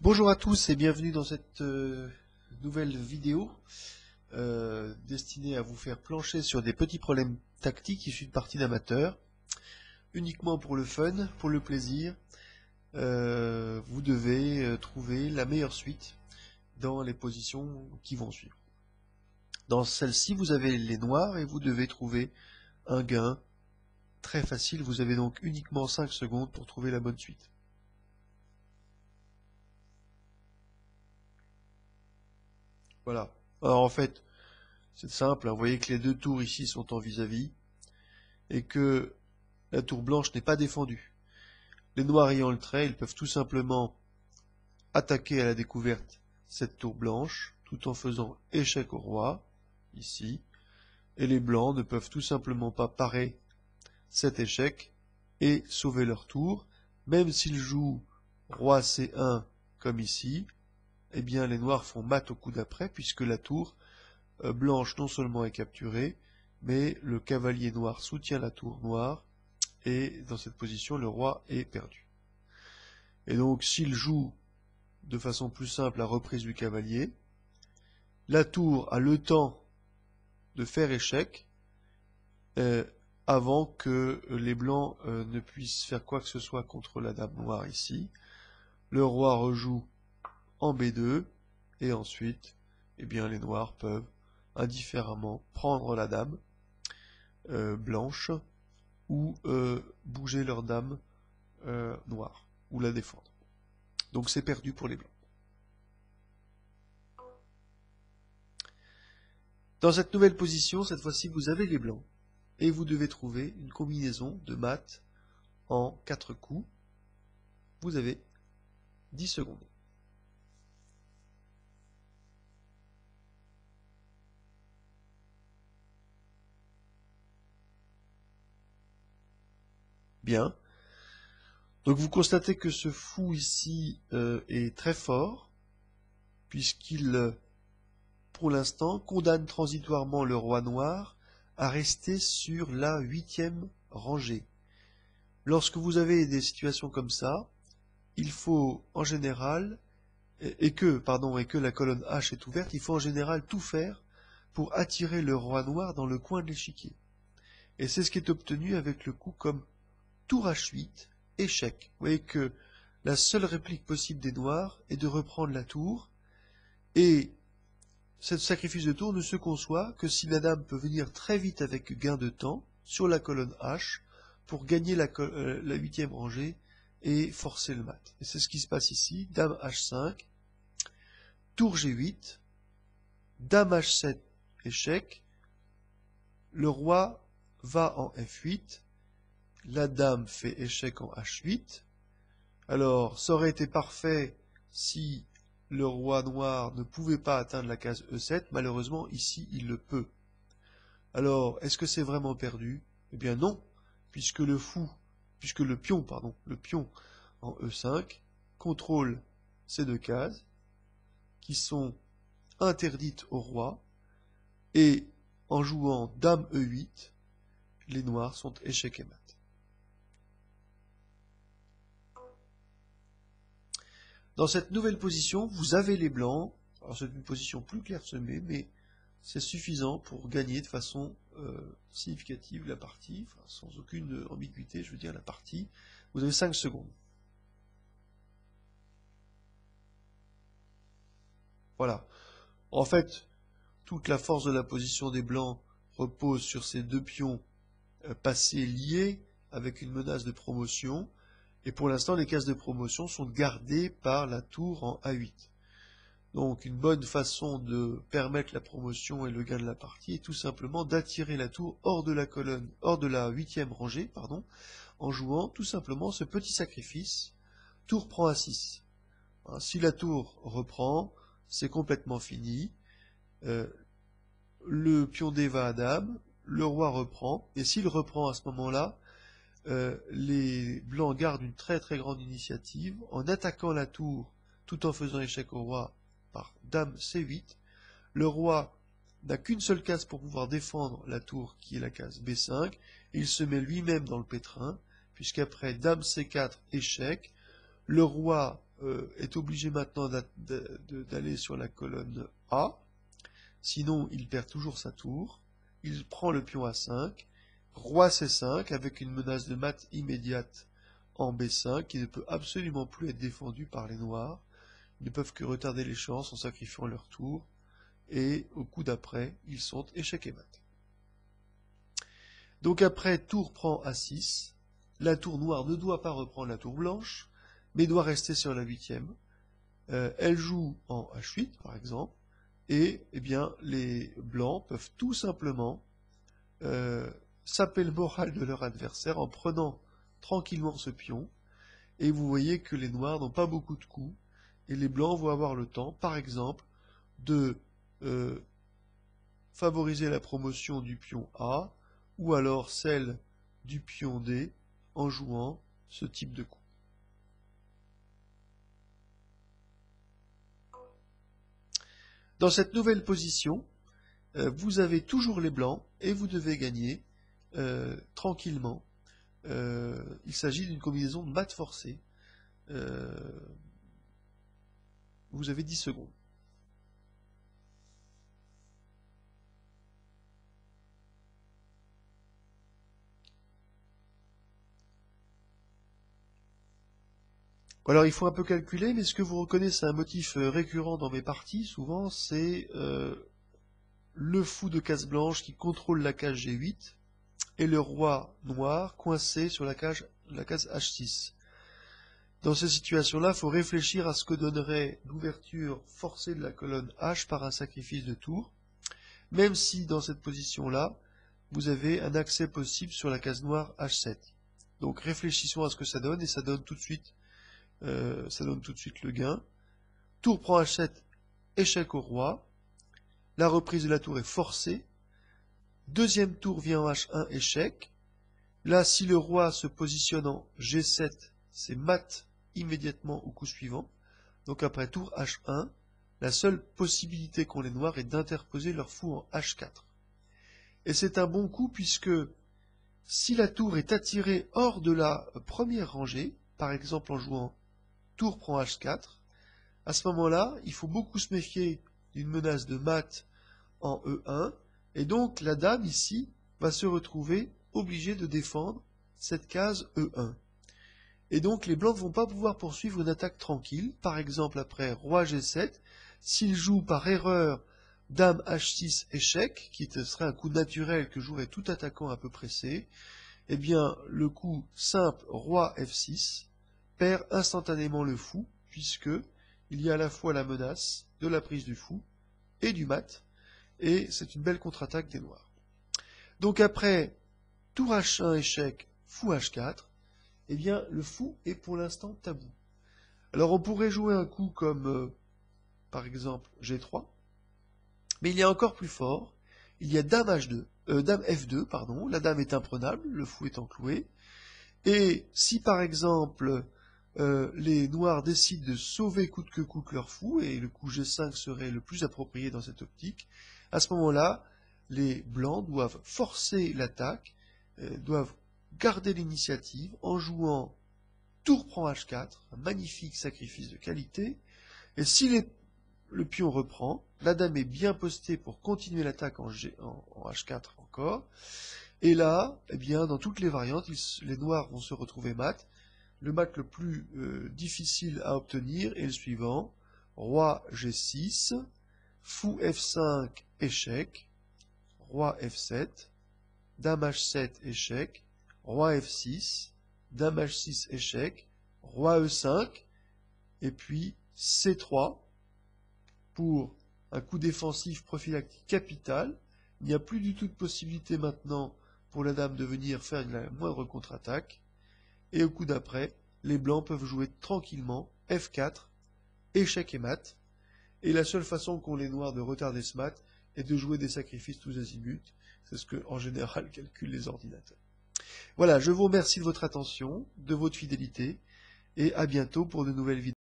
Bonjour à tous et bienvenue dans cette nouvelle vidéo destinée à vous faire plancher sur des petits problèmes tactiques issus de parties d'amateurs, uniquement pour le fun, pour le plaisir. Vous devez trouver la meilleure suite dans les positions qui vont suivre. Dans celle-ci, vous avez les noirs et vous devez trouver un gain très facile. Vous avez donc uniquement 5 secondes pour trouver la bonne suite. Voilà. Alors en fait, c'est simple, hein. Vous voyez que les deux tours ici sont en vis-à-vis et que la tour blanche n'est pas défendue. Les noirs ayant le trait, ils peuvent tout simplement attaquer à la découverte cette tour blanche tout en faisant échec au roi, ici, et les blancs ne peuvent tout simplement pas parer cet échec et sauver leur tour, même s'ils jouent roi C1 comme ici, eh bien les noirs font mat au coup d'après puisque la tour blanche non seulement est capturée, mais le cavalier noir soutient la tour noire, et dans cette position, le roi est perdu. Et donc, s'il joue de façon plus simple la reprise du cavalier, la tour a le temps de faire échec avant que les blancs ne puissent faire quoi que ce soit contre la dame noire ici. Le roi rejoue en B2, et ensuite, eh bien, les noirs peuvent indifféremment prendre la dame blanche ou bouger leur dame noire, ou la défendre. Donc c'est perdu pour les blancs. Dans cette nouvelle position, cette fois-ci, vous avez les blancs, et vous devez trouver une combinaison de mat en 4 coups. Vous avez 10 secondes. Bien. Donc vous constatez que ce fou ici est très fort, puisqu'il, pour l'instant, condamne transitoirement le roi noir à rester sur la 8e rangée. Lorsque vous avez des situations comme ça, il faut en général, et que la colonne H est ouverte, il faut en général tout faire pour attirer le roi noir dans le coin de l'échiquier. Et c'est ce qui est obtenu avec le coup comme tour H8, échec. Vous voyez que la seule réplique possible des noirs est de reprendre la tour, et ce sacrifice de tour ne se conçoit que si la dame peut venir très vite avec gain de temps sur la colonne H pour gagner la 8e rangée et forcer le mat. Et c'est ce qui se passe ici, dame H5, tour G8, dame H7, échec, le roi va en F8, la dame fait échec en H8. Alors, ça aurait été parfait si le roi noir ne pouvait pas atteindre la case E7. Malheureusement, ici, il le peut. Alors, est-ce que c'est vraiment perdu? Eh bien non, puisque le pion en E5 contrôle ces deux cases qui sont interdites au roi, et en jouant dame E8, les noirs sont échec et mat. Dans cette nouvelle position, vous avez les blancs. Alors c'est une position plus clairsemée, mais c'est suffisant pour gagner de façon significative la partie, enfin, sans aucune ambiguïté, je veux dire la partie. Vous avez 5 secondes. Voilà. En fait, toute la force de la position des blancs repose sur ces deux pions passés liés avec une menace de promotion. Et pour l'instant, les cases de promotion sont gardées par la tour en A8. Donc une bonne façon de permettre la promotion et le gain de la partie est tout simplement d'attirer la tour hors de la colonne, hors de la 8e rangée, pardon, en jouant tout simplement ce petit sacrifice, tour prend A6. Si la tour reprend, c'est complètement fini. Le pion D va à dame, le roi reprend, et s'il reprend à ce moment-là, les blancs gardent une très très grande initiative en attaquant la tour tout en faisant échec au roi par dame C8. Le roi n'a qu'une seule case pour pouvoir défendre la tour qui est la case B5, et il se met lui-même dans le pétrin, puisqu'après dame C4 échec, le roi est obligé maintenant d'aller sur la colonne A, sinon il perd toujours sa tour. Il prend le pion A5, roi C5 avec une menace de mat immédiate en B5 qui ne peut absolument plus être défendue par les noirs. Ils ne peuvent que retarder l'échéance en sacrifiant leur tour, et au coup d'après, ils sont échec et mat. Donc après, tour prend A6, la tour noire ne doit pas reprendre la tour blanche, mais doit rester sur la 8e. Elle joue en H8 par exemple, et eh bien, les blancs peuvent tout simplement saper le moral de leur adversaire en prenant tranquillement ce pion, et vous voyez que les noirs n'ont pas beaucoup de coups, et les blancs vont avoir le temps, par exemple, de favoriser la promotion du pion A, ou alors celle du pion D, en jouant ce type de coup. Dans cette nouvelle position, vous avez toujours les blancs, et vous devez gagner tranquillement. Il s'agit d'une combinaison de mat forcé. Vous avez 10 secondes. Alors il faut un peu calculer, mais ce que vous reconnaissez un motif récurrent dans mes parties, souvent, c'est le fou de case blanche qui contrôle la case G8, et le roi noir coincé sur la case H6. Dans ces situations-là, il faut réfléchir à ce que donnerait l'ouverture forcée de la colonne H par un sacrifice de tour, même si dans cette position-là, vous avez un accès possible sur la case noire H7. Donc réfléchissons à ce que ça donne, et ça donne tout de suite le gain. Tour prend H7, échec au roi. La reprise de la tour est forcée. Deuxième tour vient en H1, échec. Là, si le roi se positionne en G7, c'est mat immédiatement au coup suivant. Donc après tour H1, la seule possibilité qu'ont les noirs est d'interposer leur fou en H4. Et c'est un bon coup puisque si la tour est attirée hors de la première rangée, par exemple en jouant tour prend H4, à ce moment-là, il faut beaucoup se méfier d'une menace de mat en E1, et donc la dame ici va se retrouver obligée de défendre cette case E1. Et donc les blancs ne vont pas pouvoir poursuivre une attaque tranquille, par exemple après roi G7, s'il joue par erreur dame H6 échec, qui serait un coup naturel que jouerait tout attaquant un peu pressé, eh bien le coup simple roi F6 perd instantanément le fou, puisque il y a à la fois la menace de la prise du fou et du mat, et c'est une belle contre-attaque des noirs. Donc après tour H1 échec, fou H4, eh bien le fou est pour l'instant tabou. Alors on pourrait jouer un coup comme par exemple G3, mais il y a encore plus fort, il y a dame dame F2, pardon, la dame est imprenable, le fou est encloué, et si par exemple les noirs décident de sauver coûte que coûte leur fou, et le coup G5 serait le plus approprié dans cette optique, à ce moment-là, les blancs doivent forcer l'attaque, doivent garder l'initiative en jouant tour prend H4, un magnifique sacrifice de qualité, et si le pion reprend, la dame est bien postée pour continuer l'attaque en H4 encore, et là, eh bien, dans toutes les variantes, les noirs vont se retrouver mat. Le mat le plus difficile à obtenir est le suivant, roi G6, fou F5, échec, roi F7, dame H7, échec, roi F6, dame H6, échec, roi E5, et puis C3 pour un coup défensif prophylactique capital. Il n'y a plus du tout de possibilité maintenant pour la dame de venir faire la moindre contre-attaque. Et au coup d'après, les blancs peuvent jouer tranquillement F4, échec et mat. Et la seule façon qu'ont les noirs de retarder ce mat est de jouer des sacrifices tous azimuts. C'est ce que, en général, calculent les ordinateurs. Voilà, je vous remercie de votre attention, de votre fidélité, et à bientôt pour de nouvelles vidéos.